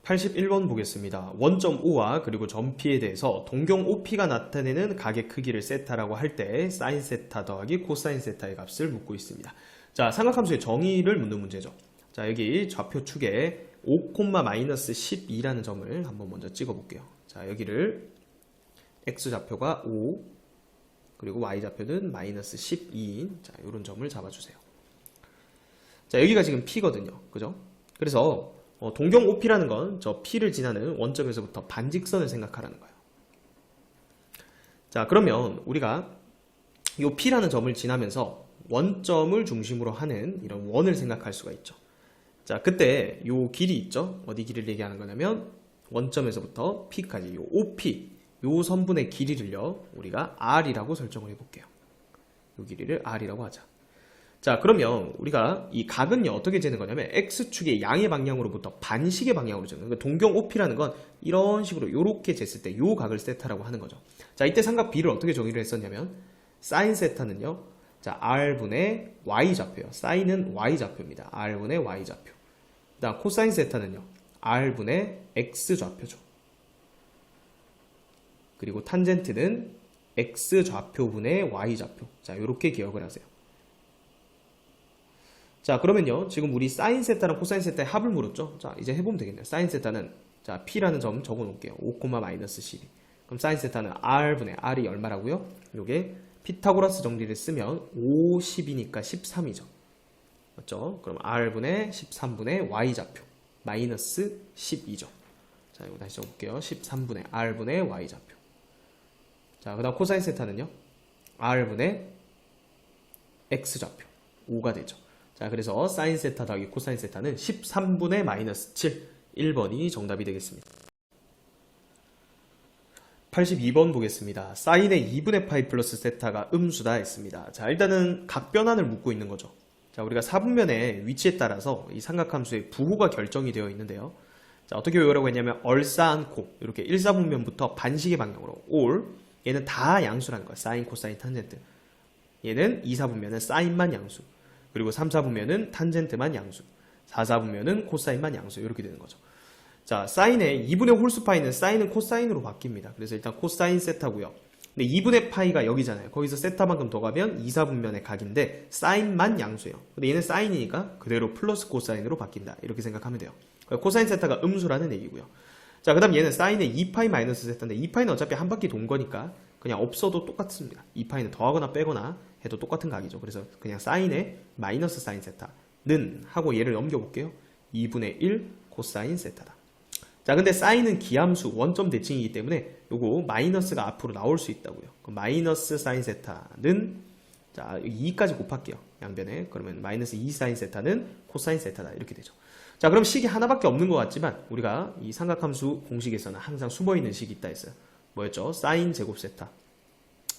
81번 보겠습니다. 원점 O와 그리고 점 P에 대해서 동경 OP가 나타내는 가계 크기를 세타라고 할 때 사인 세타 더하기 코사인 세타의 값을 묻고 있습니다. 자, 삼각함수의 정의를 묻는 문제죠. 자, 여기 좌표 축에 5,-12라는 점을 한번 먼저 찍어 볼게요. 자, 여기를 X좌표가 5 그리고 Y좌표는 -12인 자, 이런 점을 잡아주세요. 자, 여기가 지금 P거든요. 그죠? 그래서 동경 OP라는 건 저 P를 지나는 원점에서부터 반직선을 생각하라는 거예요. 자, 그러면 우리가 이 P라는 점을 지나면서 원점을 중심으로 하는 이런 원을 생각할 수가 있죠. 자, 그때 이 길이 있죠? 어디 길이를 얘기하는 거냐면 원점에서부터 P까지 이 OP, 이 선분의 길이를요, 우리가 R이라고 설정을 해볼게요. 이 길이를 R이라고 하자. 자, 그러면 우리가 이 각은요 어떻게 재는 거냐면 X축의 양의 방향으로부터 반식의 방향으로 재는 거예요. 동경 OP라는 건 이런 식으로 이렇게 쟀을 때 이 각을 세타라고 하는 거죠. 자, 이때 삼각 B를 어떻게 정의를 했었냐면 사인 세타는요, 자, R분의 Y좌표요. 사인은 Y좌표입니다. R분의 Y좌표. 그다음 코사인 세타는요, R분의 X좌표죠. 그리고 탄젠트는 X좌표분의 Y좌표. 자, 이렇게 기억을 하세요. 자, 그러면요, 지금 우리 사인 세타랑 코사인 세타의 합을 물었죠? 자, 이제 해보면 되겠네요. 사인 세타는, 자, P라는 점 적어 놓을게요. 5,-12. 그럼 사인 세타는 R분의 R이 얼마라고요? 요게 피타고라스 정리를 쓰면 5, 10이니까 13이죠. 맞죠? 그럼 R분의 13분의 Y좌표. 마이너스 12죠. 자, 이거 다시 적어볼게요. 13분의 R분의 Y좌표. 자, 그 다음 코사인 세타는요, R분의 X좌표. 5가 되죠. 자, 그래서 사인 세타 더하기 코사인 세타는 13분의 마이너스 7. 1번이 정답이 되겠습니다. 82번 보겠습니다. 사인의 2분의 파이 플러스 세타가 음수다 했습니다. 자, 일단은 각 변환을 묻고 있는 거죠. 자, 우리가 사분면의 위치에 따라서 이 삼각함수의 부호가 결정이 되어 있는데요. 자, 어떻게 외우라고 했냐면 얼싸안고 이렇게 1사분면부터 반식의 방향으로 올, 얘는 다 양수라는 거야. 사인, 코사인, 탄젠트. 얘는 2사분면은 사인만 양수, 그리고 3사분면은 탄젠트만 양수, 4사분면은 코사인만 양수, 이렇게 되는 거죠. 자, 사인의 2분의 홀수파이는 사인은 코사인으로 바뀝니다. 그래서 일단 코사인 세타고요. 근데 2분의 파이가 여기잖아요. 거기서 세타만큼 더 가면 2사분면의 각인데 사인만 양수예요. 근데 얘는 사인이니까 그대로 플러스 코사인으로 바뀐다. 이렇게 생각하면 돼요. 코사인 세타가 음수라는 얘기고요. 자, 그 다음 얘는 사인의 2파이 마이너스 세타인데 2파이는 어차피 한 바퀴 돈 거니까 그냥 없어도 똑같습니다. 2파이는 더하거나 빼거나 해도 똑같은 각이죠. 그래서 그냥 사인의 마이너스 사인 세타는 하고 얘를 넘겨볼게요. 2분의 1 코사인 세타다. 자, 근데 사인은 기함수 원점 대칭이기 때문에 요거 마이너스가 앞으로 나올 수 있다고요. 그럼 마이너스 사인 세타는, 자, 2까지 곱할게요. 양변에. 그러면 마이너스 2 사인 세타는 코사인 세타다. 이렇게 되죠. 자, 그럼 식이 하나밖에 없는 것 같지만 우리가 이 삼각함수 공식에서는 항상 숨어있는 식이 있다 했어요. 뭐였죠? 사인 제곱 세타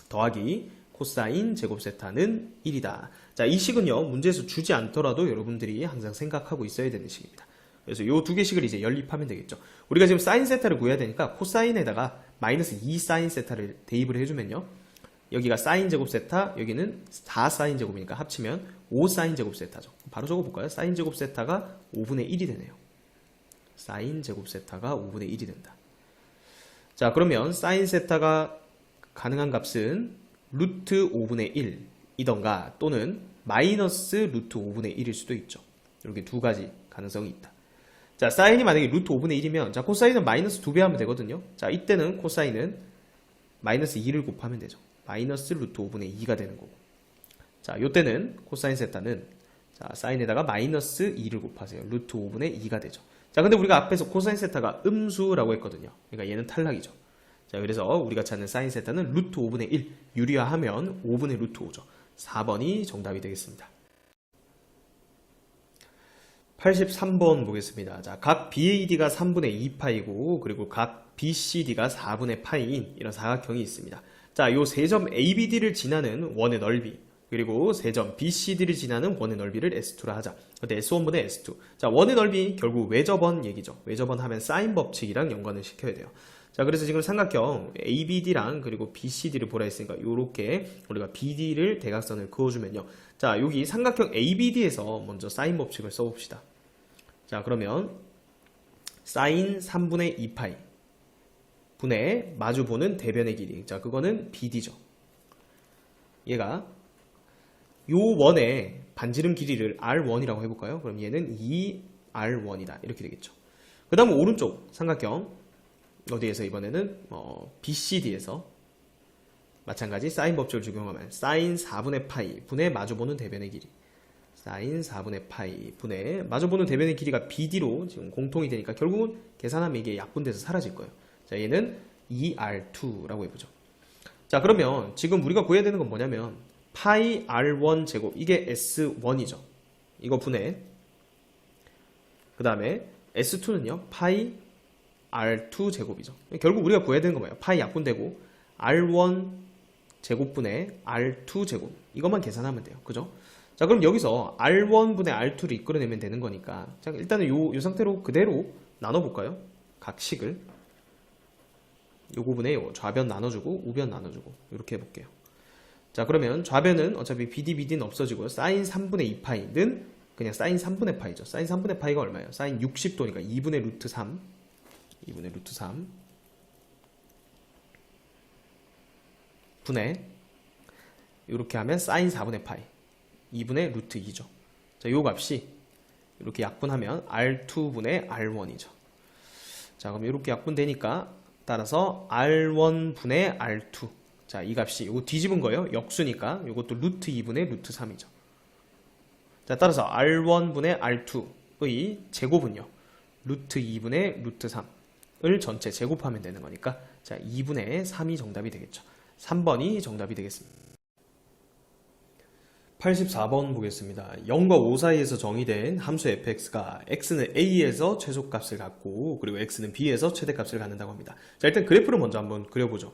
더하기 코사인 제곱 세타는 1이다. 자, 이 식은요, 문제에서 주지 않더라도 여러분들이 항상 생각하고 있어야 되는 식입니다. 그래서 이 두 개식을 이제 연립하면 되겠죠. 우리가 지금 사인 세타를 구해야 되니까 코사인에다가 마이너스 2 사인 세타를 대입을 해주면요, 여기가 사인 제곱 세타, 여기는 4 사인 제곱이니까 합치면 5 사인 제곱 세타죠. 바로 적어볼까요? 사인 제곱 세타가 5분의 1이 되네요. 사인 제곱 세타가 5분의 1이 된다. 자, 그러면 사인 세타가 가능한 값은 루트 5분의 1이던가 또는 마이너스 루트 5분의 1일 수도 있죠. 이렇게 두 가지 가능성이 있다. 자, 사인이 만약에 루트 5분의 1이면, 자, 코사인은 마이너스 2배 하면 되거든요. 자, 이때는 코사인은 마이너스 2를 곱하면 되죠. 마이너스 루트 5분의 2가 되는 거고. 자, 요때는 코사인 세타는, 자, 사인에다가 마이너스 2를 곱하세요. 루트 5분의 2가 되죠. 자, 근데 우리가 앞에서 코사인 세타가 음수라고 했거든요. 그러니까 얘는 탈락이죠. 자, 그래서 우리가 찾는 사인 세타는 루트 5분의 1, 유리화하면 5분의 루트 5죠. 4번이 정답이 되겠습니다. 83번 보겠습니다. 자, 각 BAD가 3분의 2파이고 그리고 각 BCD가 4분의 파이인 이런 사각형이 있습니다. 자, 요 세 점 ABD를 지나는 원의 넓이, 그리고 세 점 BCD를 지나는 원의 넓이를 S2라 하자. 근데 S1분의 S2. 자, 원의 넓이 결국 외접원 얘기죠. 외접원 하면 사인 법칙이랑 연관을 시켜야 돼요. 자, 그래서 지금 삼각형 ABD랑 그리고 BCD를 보라 했으니까 요렇게 우리가 BD를 대각선을 그어주면요. 자, 여기 삼각형 ABD에서 먼저 사인 법칙을 써봅시다. 자, 그러면 사인 3분의 2파이 분의 마주보는 대변의 길이. 자, 그거는 BD죠. 얘가 요 원의 반지름 길이를 R1이라고 해볼까요? 그럼 얘는 2R1이다. 이렇게 되겠죠. 그 다음 오른쪽 삼각형 어디에서 이번에는 BCD에서 마찬가지 사인 법칙을 적용하면 사인 4분의 파이 분의 마주보는 대변의 길이. 사인 4분의 파이 분의 마주보는 대변의 길이가 BD로 지금 공통이 되니까 결국은 계산하면 이게 약분돼서 사라질 거예요. 자, 얘는 2R2라고 해보죠. 자, 그러면 지금 우리가 구해야 되는 건 뭐냐면 파이 R1 제곱, 이게 S1이죠. 이거 분해. 그 다음에 S2는요 파이 R2 제곱이죠. 결국 우리가 구해야 되는 건 뭐예요? 파이 약분되고 R1 제곱분의 R2 제곱, 이것만 계산하면 돼요. 그죠? 자, 그럼 여기서 R1분의 R2를 이끌어내면 되는 거니까, 자, 일단은 요 상태로 그대로 나눠볼까요? 각 식을. 요거분에 요 좌변 나눠주고 우변 나눠주고 이렇게 해볼게요. 자, 그러면 좌변은 어차피 BD는 없어지고요. 사인 3분의 2파이는 그냥 사인 3분의 파이죠. 사인 3분의 파이가 얼마예요? 사인 60도니까 2분의 루트 3 분의 이렇게 하면 사인 4분의 파이 2분의 루트 2죠. 자, 요 값이 이렇게 약분하면 R2분의 R1이죠. 자, 그럼 이렇게 약분되니까 따라서 R1분의 R2. 자, 이 값이 이거 뒤집은 거예요. 역수니까 이것도 루트 2분의 루트 3이죠. 자, 따라서 R1분의 R2의 제곱은요. 루트 2분의 루트 3을 전체 제곱하면 되는 거니까 자, 2분의 3이 정답이 되겠죠. 3번이 정답이 되겠습니다. 84번 보겠습니다. 0과 5 사이에서 정의된 함수 fx가 x는 a에서 최소값을 갖고 그리고 x는 b에서 최대값을 갖는다고 합니다. 자, 일단 그래프를 먼저 한번 그려보죠.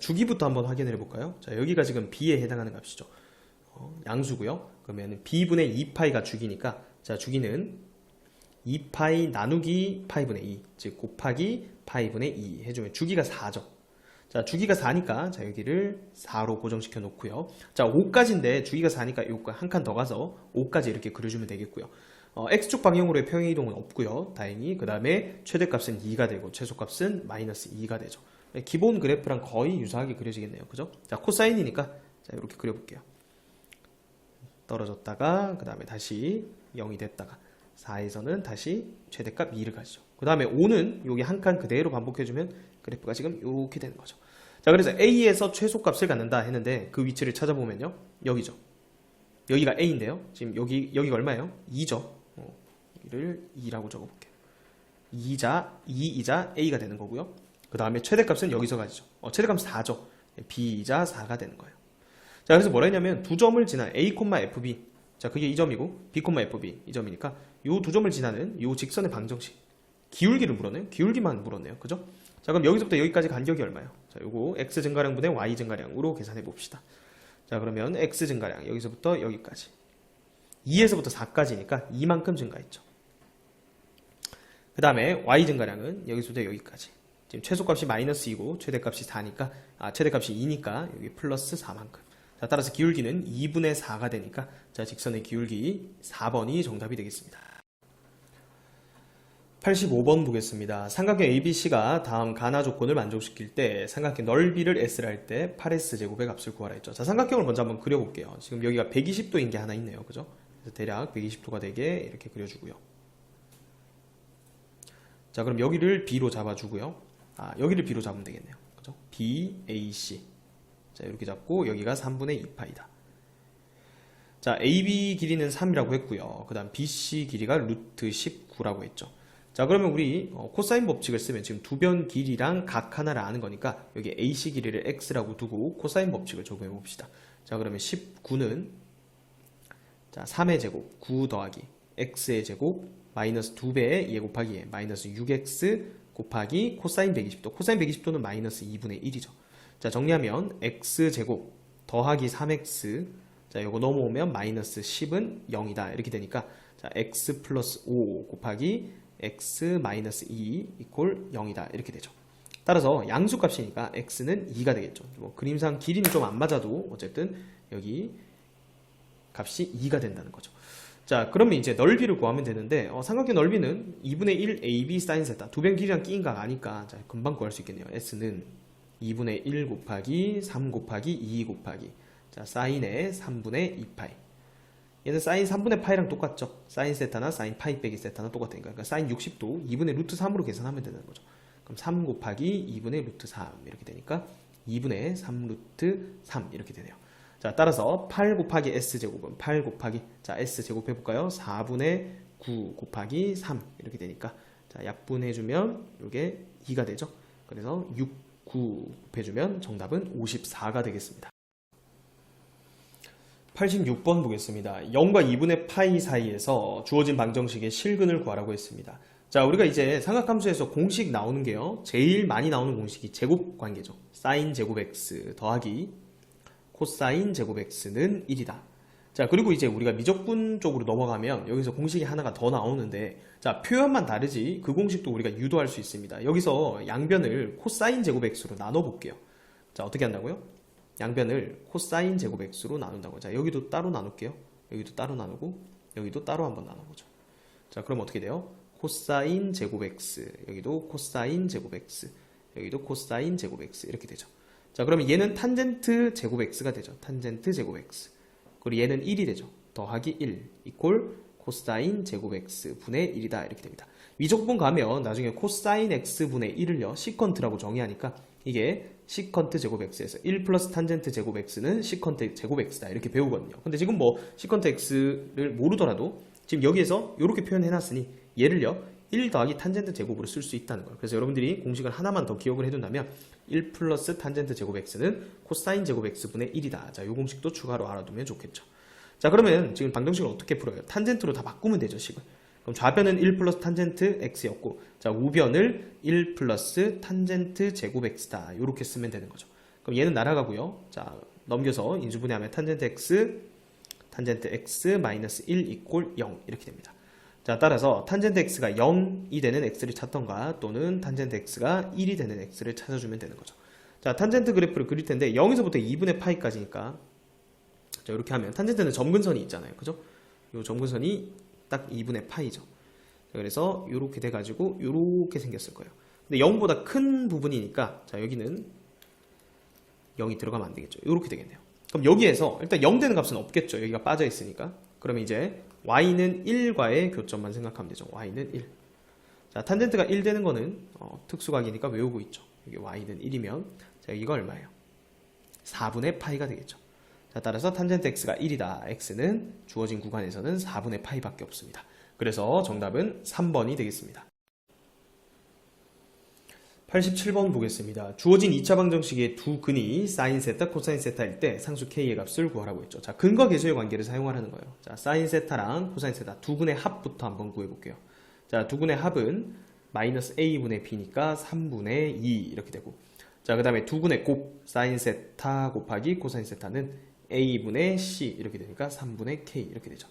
주기부터 한번 확인을 해볼까요? 자, 여기가 지금 b에 해당하는 값이죠. 양수고요. 그러면 b분의 2파이가 주기니까 자, 주기는 2파이 나누기 파이분의 2, 즉 곱하기 파이분의 2 해주면 주기가 4죠. 자, 주기가 4니까 자, 여기를 4로 고정시켜 놓고요. 자, 5까지인데 주기가 4니까 요거 한 칸 더 가서 5까지 이렇게 그려주면 되겠고요. x축 방향으로의 평행 이동은 없고요. 다행히. 그 다음에 최대값은 2가 되고 최소값은 마이너스 2가 되죠. 기본 그래프랑 거의 유사하게 그려지겠네요. 그죠? 자, 코사인이니까 자, 이렇게 그려볼게요. 떨어졌다가 그 다음에 다시 0이 됐다가 4에서는 다시 최대값 2를 가지죠. 그 다음에 5는 여기 한 칸 그대로 반복해주면 그래프가 지금 이렇게 되는 거죠. 자, 그래서 A에서 최소값을 갖는다 했는데 그 위치를 찾아보면요. 여기죠. 여기가 A인데요. 지금 여기가 얼마예요? 2죠. 여기를 2라고 적어볼게요. 2이자 A가 되는 거고요. 그 다음에 최대값은 여기서 가지죠. 최대값은 4죠. B이자 4가 되는 거예요. 자, 그래서 뭐라 했냐면 두 점을 지난 A, FB. 자, 그게 이 점이고 B, FB 이 점이니까 요 두 점을 지나는 요 직선의 방정식. 기울기를 물었네요. 기울기만 물었네요. 그죠? 자, 그럼 여기서부터 여기까지 간격이 얼마예요? 자, 요거 x 증가량분의 y 증가량으로 계산해 봅시다. 자, 그러면 x 증가량 여기서부터 여기까지 2에서부터 4까지니까 이만큼 증가했죠. 그 다음에 y 증가량은 여기서부터 여기까지. 지금 최소값이 마이너스 2고 최대값이 4니까 최대값이 2니까 여기 플러스 4만큼. 자, 따라서 기울기는 2분의 4가 되니까 자, 직선의 기울기 4번이 정답이 되겠습니다. 85번 보겠습니다. 삼각형 ABC가 다음 가나 조건을 만족시킬 때 삼각형 넓이를 S를 할 때 8S제곱의 값을 구하라 했죠. 자, 삼각형을 먼저 한번 그려볼게요. 지금 여기가 120도인 게 하나 있네요. 그죠? 그래서 대략 120도가 되게 이렇게 그려주고요. 자, 그럼 여기를 B로 잡아주고요. 여기를 B로 잡으면 되겠네요. 그죠? B, A, C. 자, 이렇게 잡고 여기가 3분의 2파이다. 자, AB 길이는 3이라고 했고요. 그 다음 BC 길이가 루트 19라고 했죠. 자, 그러면 우리 코사인 법칙을 쓰면 지금 두 변 길이랑 각 하나를 아는 거니까 여기 AC 길이를 X라고 두고 코사인 법칙을 적용해 봅시다. 자, 그러면 19는 자, 3의 제곱 9 더하기 X의 제곱 마이너스 2배의 2 곱하기 2 마이너스 6X 곱하기 코사인 120도. 코사인 120도는 마이너스 2분의 1이죠. 자, 정리하면 X제곱 더하기 3X 자, 요거 넘어오면 마이너스 10은 0이다. 이렇게 되니까 자, X 플러스 5 곱하기 x 마이너스 2 이퀄 0이다 이렇게 되죠. 따라서 양수값이니까 x는 2가 되겠죠. 뭐 그림상 길이는 좀 안 맞아도 어쨌든 여기 값이 2가 된다는 거죠. 자, 그러면 이제 넓이를 구하면 되는데, 삼각형 넓이는 2분의 1 AB 사인 세타. 두 변 길이랑 끼인 각 아니까, 자, 금방 구할 수 있겠네요. S는 2분의 1 곱하기 3 곱하기 2 곱하기, 자, 사인의 3분의 2파이. 얘는 사인 3분의 파이랑 똑같죠. 사인 세타나 사인 파이 빼기 세타나 똑같으니까. 그러니까 사인 60도 2분의 루트 3으로 계산하면 되는 거죠. 그럼 3 곱하기 2분의 루트 3 이렇게 되니까 2분의 3 루트 3 이렇게 되네요. 자, 따라서 8 곱하기 S제곱은 8 곱하기, 자, S제곱 해볼까요? 4분의 9 곱하기 3 이렇게 되니까, 자, 약분해주면 이게 2가 되죠. 그래서 6, 9 곱해주면 정답은 54가 되겠습니다. 86번 보겠습니다. 0과 2분의 파이 사이에서 주어진 방정식의 실근을 구하라고 했습니다. 자, 우리가 이제 삼각함수에서 공식 나오는 게요, 제일 많이 나오는 공식이 제곱 관계죠. 사인 제곱 x 더하기 코사인 제곱 x는 1이다. 자, 그리고 이제 우리가 미적분 쪽으로 넘어가면 여기서 공식이 하나가 더 나오는데, 자, 표현만 다르지 그 공식도 우리가 유도할 수 있습니다. 여기서 양변을 코사인 제곱 x로 나눠 볼게요. 자, 어떻게 한다고요? 양변을 코사인 제곱 x로 나눈다고. 자, 여기도 따로 나눌게요. 여기도 따로 나누고 여기도 따로 한번 나눠보죠. 자, 그럼 어떻게 돼요? 코사인 제곱 x, 여기도 코사인 제곱 x, 여기도 코사인 제곱 x 이렇게 되죠. 자, 그러면 얘는 탄젠트 제곱 x가 되죠. 탄젠트 제곱 x. 그리고 얘는 1이 되죠. 더하기 1 이퀄 코사인 제곱 x 분의 1이다 이렇게 됩니다. 미적분 가면 나중에 코사인 x 분의 1을요 시컨트라고 정의하니까 이게 시컨트 제곱 x에서 1 플러스 탄젠트 제곱 x는 시컨트 제곱 x다 이렇게 배우거든요. 근데 지금 뭐 시컨트 x를 모르더라도 지금 여기에서 이렇게 표현해놨으니 얘를요 1 더하기 탄젠트 제곱으로 쓸 수 있다는 거예요. 그래서 여러분들이 공식을 하나만 더 기억을 해둔다면 1 플러스 탄젠트 제곱 x는 코사인 제곱 x분의 1이다. 자, 이 공식도 추가로 알아두면 좋겠죠. 자, 그러면 지금 방정식을 어떻게 풀어요? 탄젠트로 다 바꾸면 되죠, 식을. 그럼 좌변은 1 플러스 탄젠트 x였고, 자, 우변을 1 플러스 탄젠트 제곱 x다. 이렇게 쓰면 되는 거죠. 그럼 얘는 날아가고요. 자, 넘겨서 인수분해하면 탄젠트 x 마이너스 1 이퀄 0 이렇게 됩니다. 자, 따라서 탄젠트 x가 0이 되는 x를 찾던가 또는 탄젠트 x가 1이 되는 x를 찾아주면 되는 거죠. 자, 탄젠트 그래프를 그릴 텐데 0에서부터 2분의 파이까지니까, 자, 이렇게 하면 탄젠트는 점근선이 있잖아요. 그죠? 이 점근선이 딱 2분의 파이죠. 그래서 이렇게 돼가지고 이렇게 생겼을 거예요. 근데 0보다 큰 부분이니까, 자, 여기는 0이 들어가면 안 되겠죠. 이렇게 되겠네요. 그럼 여기에서 일단 0 되는 값은 없겠죠. 여기가 빠져 있으니까. 그러면 이제 y는 1과의 교점만 생각하면 되죠. y는 1. 자, 탄젠트가 1 되는 거는 특수각이니까 외우고 있죠. 여기 y는 1이면, 자, 이거 얼마예요? 4분의 파이가 되겠죠. 자, 따라서 탄젠트 x가 1이다. x는 주어진 구간에서는 4분의 파이밖에 없습니다. 그래서 정답은 3번이 되겠습니다. 87번 보겠습니다. 주어진 2차 방정식의 두 근이 사인 세타, 코사인 세타일 때 상수 k의 값을 구하라고 했죠. 자, 근과 계수의 관계를 사용하라는 거예요. 자, 사인 세타랑 코사인 세타 두 근의 합부터 한번 구해볼게요. 자, 두 근의 합은 마이너스 a분의 b니까 3분의 2 이렇게 되고, 자, 그 다음에 두 근의 곱, 사인 세타 곱하기 코사인 세타는 a분의 c 이렇게 되니까 3분의 k 이렇게 되죠.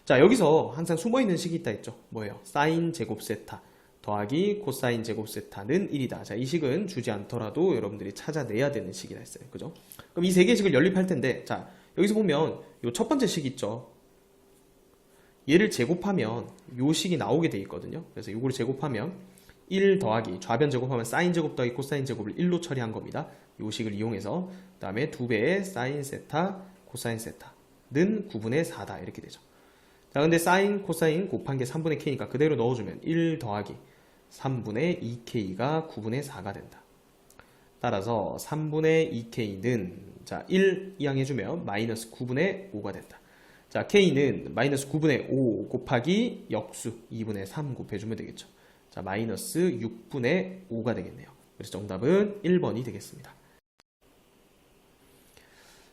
자, 여기서 항상 숨어있는 식이 있다 했죠. 뭐예요? 사인 제곱 세타 더하기 코사인 제곱 세타는 1이다. 자, 이 식은 주지 않더라도 여러분들이 찾아내야 되는 식이라 했어요. 그죠? 그럼 이 세 개의 식을 연립할 텐데, 자, 여기서 보면 요 첫 번째 식 있죠. 얘를 제곱하면 요 식이 나오게 돼 있거든요. 그래서 요거를 제곱하면 1 더하기 좌변 제곱하면 사인 제곱 더하기 코사인 제곱을 1로 처리한 겁니다. 요 식을 이용해서, 그 다음에 2배의 사인 세타 코사인 세타는 9분의 4다 이렇게 되죠. 자, 근데 사인 코사인 곱한 게 3분의 k니까 그대로 넣어주면 1 더하기 3분의 2k가 9분의 4가 된다. 따라서 3분의 2k는, 자, 1 이항해주면 마이너스 9분의 5가 된다. 자, k는 마이너스 9분의 5 곱하기 역수 2분의 3 곱해주면 되겠죠. 자, 마이너스 6분의 5가 되겠네요. 그래서 정답은 1번이 되겠습니다.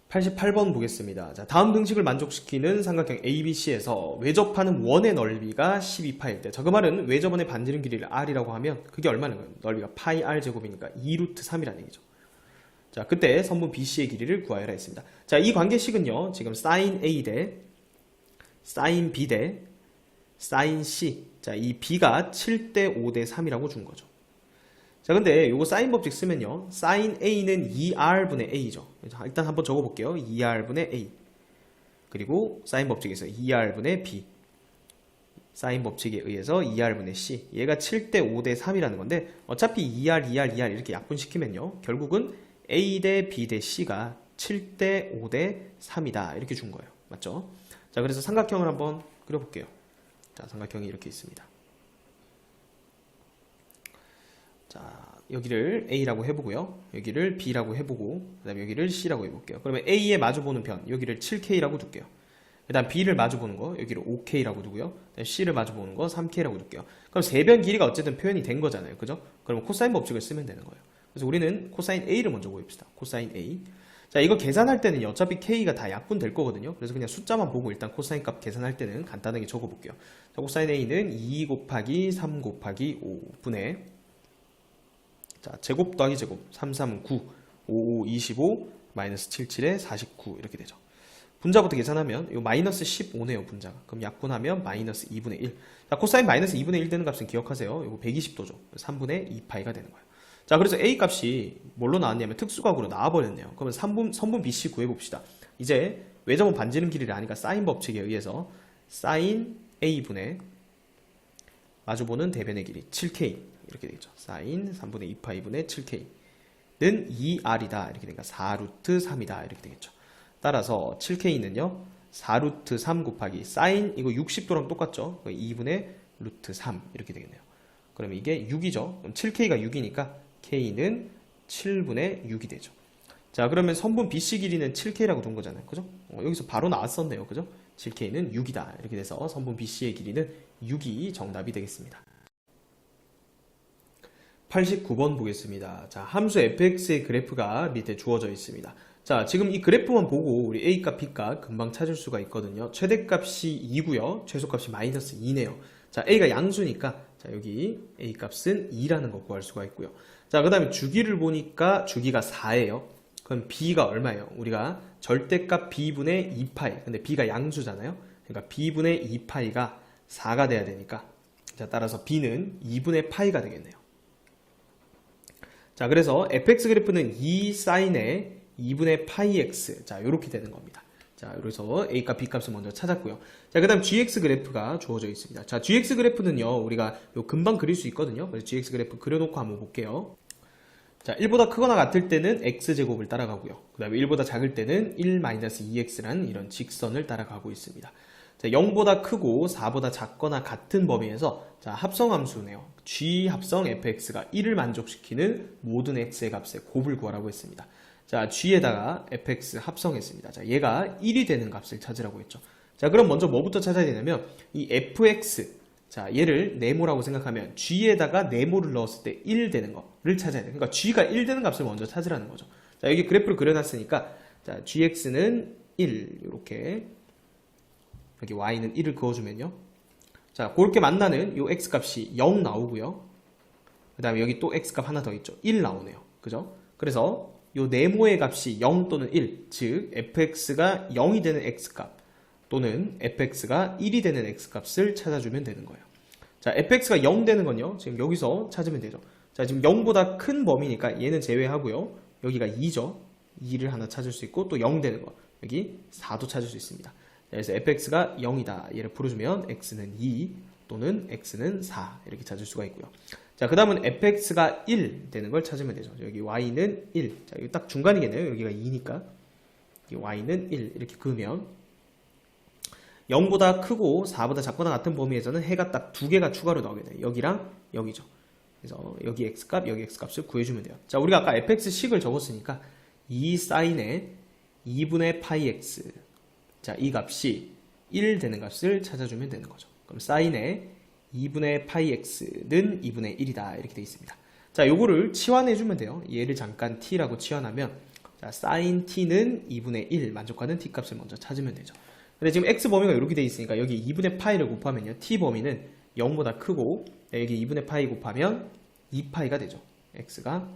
88번 보겠습니다. 자, 다음 등식을 만족시키는 삼각형 ABC에서 외접하는 원의 넓이가 12파일 때, 자, 그 말은 외접원의 반지름 길이를 r이라고 하면 그게 얼마나 거예요? 넓이가 파이 r 제곱이니까 2루트 3이라는 얘기죠. 자, 그때 선분 BC의 길이를 구하여라 했습니다. 자, 이 관계식은요, 지금 sin A 대 sin B 대 sin C, 자, 이 B가 7대 5대 3이라고 준 거죠. 자, 근데 요거 사인 법칙 쓰면요, sin A는 2R분의 A죠. 일단 한번 적어볼게요. 2R분의 A. 그리고 사인 법칙에서 2R분의 B. 사인 법칙에 의해서 2r분의 c, 얘가 7대 5대 3이라는 건데 어차피 2r, 2r 이렇게 약분시키면요 결국은 a 대 b 대 c가 7대 5대 3이다 이렇게 준 거예요. 맞죠? 자, 그래서 삼각형을 한번 그려볼게요. 자, 삼각형이 이렇게 있습니다. 자, 여기를 a라고 해보고요, 여기를 b라고 해보고, 그 다음에 여기를 c라고 해볼게요. 그러면 a에 마주보는 편 여기를 7k라고 둘게요. 그 다음 b를 마주보는 거 여기를 5k라고 두고요, c를 마주보는 거 3k라고 둘게요. 그럼 세변 길이가 어쨌든 표현이 된 거잖아요. 그죠? 그러면 코사인 법칙을 쓰면 되는 거예요. 그래서 우리는 코사인 a를 먼저 구해봅시다. 코사인 a. 자, 이거 계산할 때는 어차피 k가 다 약분될 거거든요. 그래서 그냥 숫자만 보고 일단 코사인 값 계산할 때는 간단하게 적어볼게요. 자, 코사인 a는 2 곱하기 3 곱하기 5분의, 자, 제곱 더하기 제곱 3, 3, 9, 5, 5, 25, 마이너스 7, 7에 49 이렇게 되죠. 분자부터 계산하면 요 마이너스 15네요 분자가. 그럼 약분하면 마이너스 2분의 1. 자, 코사인 마이너스 2분의 1 되는 값은 기억하세요. 이거 120도죠. 3분의 2파이가 되는 거예요. 자, 그래서 a 값이 뭘로 나왔냐면 특수각으로 나와버렸네요. 그러면 선분 BC 구해봅시다. 이제 외접은 반지름 길이를 아니까 사인 법칙에 의해서 사인 a분의 마주보는 대변의 길이 7k 이렇게 되겠죠. 사인 3분의 2파이분의 7k는 2r이다 이렇게 되니까 4루트 3이다 이렇게 되겠죠. 따라서 7k는요 4루트 3 곱하기 사인 이거 60도랑 똑같죠. 2분의 루트 3 이렇게 되겠네요. 그러면 이게 6이죠. 그럼 7k가 6이니까 k는 7분의 6이 되죠. 자, 그러면 선분 BC 길이는 7k라고 둔 거잖아요. 그죠? 여기서 바로 나왔었네요. 그죠? 7k는 6이다. 이렇게 돼서 선분 BC의 길이는 6이 정답이 되겠습니다. 89번 보겠습니다. 자, 함수 fx의 그래프가 밑에 주어져 있습니다. 자, 지금 이 그래프만 보고 우리 a값, b값 금방 찾을 수가 있거든요. 최대값이 2고요. 최소값이 마이너스 2네요. 자, a가 양수니까 자, 여기 a값은 2라는 거 구할 수가 있고요. 자, 그 다음에 주기를 보니까 주기가 4예요. 그럼 b가 얼마예요? 우리가 절대값 b분의 2파이. 근데 b가 양수잖아요. 그러니까 b분의 2파이가 4가 돼야 되니까 자, 따라서 b는 2분의 파이가 되겠네요. 자, 그래서 fx 그래프는 2 사인의 2분의 파이 x. 자, 요렇게 되는 겁니다. 자, 그래서 a값, b값을 먼저 찾았고요. 자, 그 다음 gx 그래프가 주어져 있습니다. 자, gx 그래프는요, 우리가 요 금방 그릴 수 있거든요. 그래서 gx 그래프 그려놓고 한번 볼게요. 자, 1보다 크거나 같을 때는 x제곱을 따라가고요. 그 다음에 1보다 작을 때는 1-2x라는 이런 직선을 따라가고 있습니다. 자, 0보다 크고 4보다 작거나 같은 범위에서 자, 합성함수네요. g 합성 fx가 1을 만족시키는 모든 x의 값의 곱을 구하라고 했습니다. 자, g에다가 fx 합성했습니다. 자, 얘가 1이 되는 값을 찾으라고 했죠. 자, 그럼 먼저 뭐부터 찾아야 되냐면 이 fx, 자, 얘를 네모라고 생각하면 g에다가 네모를 넣었을 때 1 되는 거를 찾아야 돼요. 그러니까 g가 1 되는 값을 먼저 찾으라는 거죠. 자, 여기 그래프를 그려놨으니까 자, gx는 1 이렇게, 여기 y는 1을 그어주면요. 자, 그렇게 만나는 요 x값이 0 나오고요. 그 다음에 여기 또 x값 하나 더 있죠. 1 나오네요. 그죠? 그래서 요 네모의 값이 0 또는 1, 즉 fx가 0이 되는 x값 또는 fx가 1이 되는 x값을 찾아주면 되는 거예요. 자, fx가 0 되는 건요, 지금 여기서 찾으면 되죠. 자, 지금 0보다 큰 범위니까 얘는 제외하고요. 여기가 2죠. 2를 하나 찾을 수 있고 또 0 되는 거 여기 4도 찾을 수 있습니다. 그래서 fx가 0이다. 얘를 풀어주면 x는 2 또는 x는 4 이렇게 찾을 수가 있고요. 자, 그 다음은 fx가 1 되는 걸 찾으면 되죠. 여기 y는 1. 자, 여기 딱 중간이겠네요. 여기가 2니까. y는 1 이렇게 그으면 0보다 크고 4보다 작거나 같은 범위에서는 해가 딱 두 개가 추가로 나오게 돼요. 여기랑 여기죠. 그래서 여기 x값, 여기 x값을 구해주면 돼요. 자, 우리가 아까 fx식을 적었으니까 2 사인의 2분의 파이 x. 자, 이 값이 1 되는 값을 찾아주면 되는 거죠. 그럼 사인의 2분의 파이 x는 2분의 1이다. 이렇게 되어 있습니다. 자, 요거를 치환해주면 돼요. 얘를 잠깐 t라고 치환하면 자, 사인 t는 2분의 1 만족하는 t 값을 먼저 찾으면 되죠. 근데 지금 x 범위가 이렇게 되어 있으니까 여기 2분의 파이를 곱하면요. t 범위는 0보다 크고 여기 2분의 파이 곱하면 2파이가 되죠. x가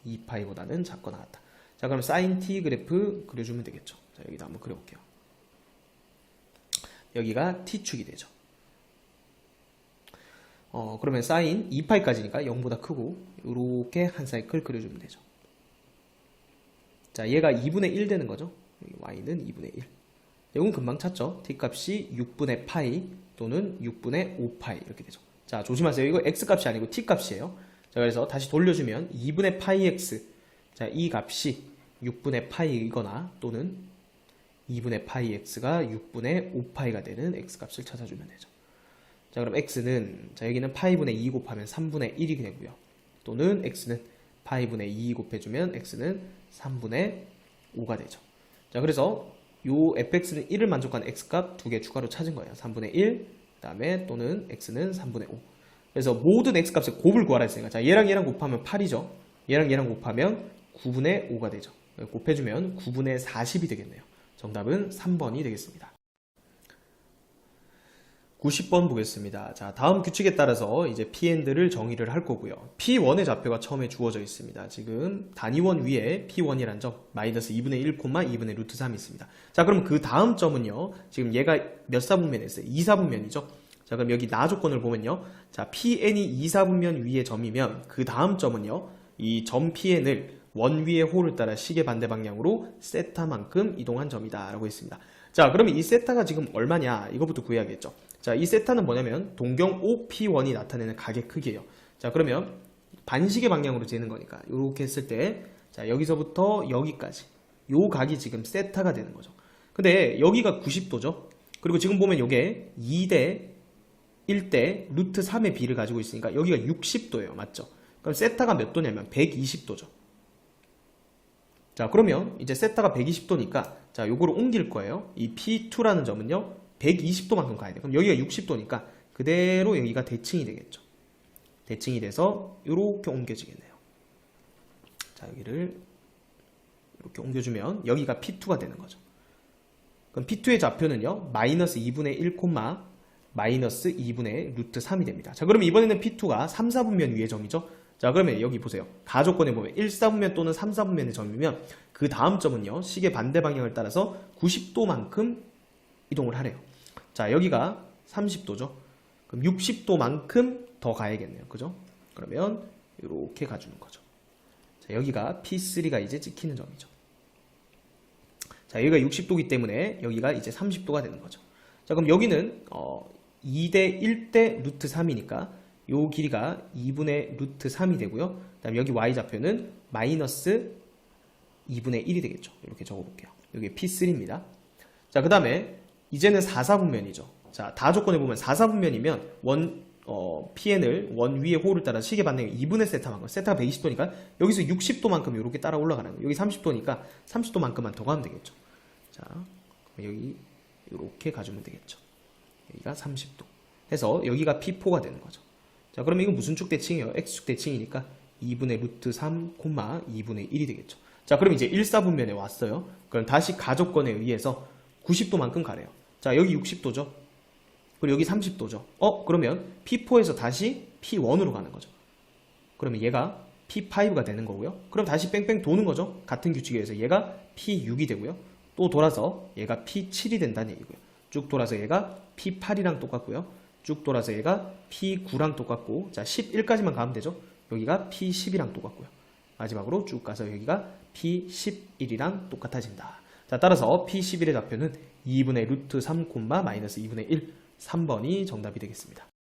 2파이보다는 작거나 같다. 자, 그럼 사인 t 그래프 그려주면 되겠죠. 자, 여기다 한번 그려볼게요. 여기가 t축이 되죠. 그러면 사인 2파이까지니까 0보다 크고 이렇게 한 사이클 그려주면 되죠. 자, 얘가 2분의 1 되는 거죠. 여기 y는 2분의 1. 이건 금방 찾죠. t 값이 6분의 파이 또는 6분의 5파이 이렇게 되죠. 자, 조심하세요. 이거 x값이 아니고 t값이에요. 자, 그래서 다시 돌려주면 2분의 파이 x. 자, 이 값이 6분의 파이이거나 또는 2분의 파이 x가 6분의 5파이가 되는 x값을 찾아주면 되죠. 자, 그럼 x는, 자, 여기는 파이분의 2 곱하면 3분의 1이 되고요. 또는 x는 파이분의 2 곱해주면 x는 3분의 5가 되죠. 자, 그래서 요 fx는 1을 만족한 x값 두 개 추가로 찾은 거예요. 3분의 1, 그 다음에 또는 x는 3분의 5. 그래서 모든 x값의 곱을 구하라 했으니까, 자, 얘랑 얘랑 곱하면 8이죠. 얘랑 얘랑 곱하면 9분의 5가 되죠. 곱해주면 9분의 40이 되겠네요. 정답은 3번이 되겠습니다. 90번 보겠습니다. 자, 다음 규칙에 따라서 이제 P&D를 정의를 할 거고요. P1의 좌표가 처음에 주어져 있습니다. 지금 단위원 위에 P1이란 점, 마이너스 2분의 1, 2분의 루트 3이 있습니다. 자, 그럼 그 다음 점은요. 지금 얘가 몇 사분면에 있어요? 2사분면이죠. 자, 그럼 여기 나 조건을 보면요. 자, Pn이 2사분면 위의 점이면 그 다음 점은요. 이 점 Pn을 원 위의 호를 따라 시계 반대 방향으로 세타만큼 이동한 점이다 라고 했습니다. 자, 그러면 이 세타가 지금 얼마냐? 이거부터 구해야겠죠. 자, 이 세타는 뭐냐면 동경 OP1이 나타내는 각의 크기예요. 자, 그러면 반시계 방향으로 재는 거니까 이렇게 했을 때, 자, 여기서부터 여기까지 요 각이 지금 세타가 되는 거죠. 근데 여기가 90도죠. 그리고 지금 보면 이게 2대 1대 루트 3의 비를 가지고 있으니까 여기가 60도예요. 맞죠? 그럼 세타가 몇 도냐면 120도죠. 자, 그러면 이제 세타가 120도니까 자, 요거를 옮길 거예요. 이 P2라는 점은요. 120도만큼 가야 돼요. 그럼 여기가 60도니까 그대로 여기가 대칭이 되겠죠. 대칭이 돼서 이렇게 옮겨지겠네요. 자, 여기를 이렇게 옮겨주면 여기가 P2가 되는 거죠. 그럼 P2의 좌표는요. 마이너스 2분의 1, 마이너스 2분의 루트 3이 됩니다. 자, 그러면 이번에는 P2가 3, 4분면 위의 점이죠. 자, 그러면 여기 보세요. 가조건에 보면 1, 4분면 또는 3, 4분면의 점이면 그 다음 점은요. 시계 반대 방향을 따라서 90도만큼 이동을 하래요. 자, 여기가 30도죠. 그럼 60도만큼 더 가야겠네요. 그죠? 그러면 이렇게 가주는 거죠. 자, 여기가 P3가 이제 찍히는 점이죠. 자, 여기가 60도이기 때문에 여기가 이제 30도가 되는 거죠. 자, 그럼 여기는 2대 1대 루트 3이니까 요 길이가 2분의 루트 3이 되고요. 그 다음에 여기 y좌표는 마이너스 2분의 1이 되겠죠. 이렇게 적어볼게요. 여기 P3입니다. 자, 그 다음에 이제는 4사분면이죠. 자, 다 조건에 보면 4사분면이면 PN을 원 위의 호를 따라 시계 반대에 2분의 세타만큼, 세타가 120도니까 여기서 60도만큼 이렇게 따라 올라가는 거예요. 여기 30도니까 30도만큼만 더 가면 되겠죠. 자, 여기 이렇게 가주면 되겠죠. 여기가 30도 해서 여기가 P4가 되는 거죠. 자, 그러면 이건 무슨 축 대칭이에요? X축 대칭이니까 2분의 루트 3, 2분의 1이 되겠죠. 자, 그럼 이제 1사분면에 왔어요. 그럼 다시 가조건에 의해서 90도만큼 가래요. 자, 여기 60도죠. 그리고 여기 30도죠. 그러면 P4에서 다시 P1으로 가는 거죠. 그러면 얘가 P5가 되는 거고요. 그럼 다시 뺑뺑 도는 거죠. 같은 규칙에 의해서 얘가 P6이 되고요. 또 돌아서 얘가 P7이 된다는 얘기고요. 쭉 돌아서 얘가 P8이랑 똑같고요. 쭉 돌아서 얘가 P9랑 똑같고, 자, 11까지만 가면 되죠. 여기가 P10이랑 똑같고요. 마지막으로 쭉 가서 여기가 P11이랑 똑같아진다. 자, 따라서 P11의 좌표는 2분의 루트 3, 마이너스 2분의 1, 3번이 정답이 되겠습니다.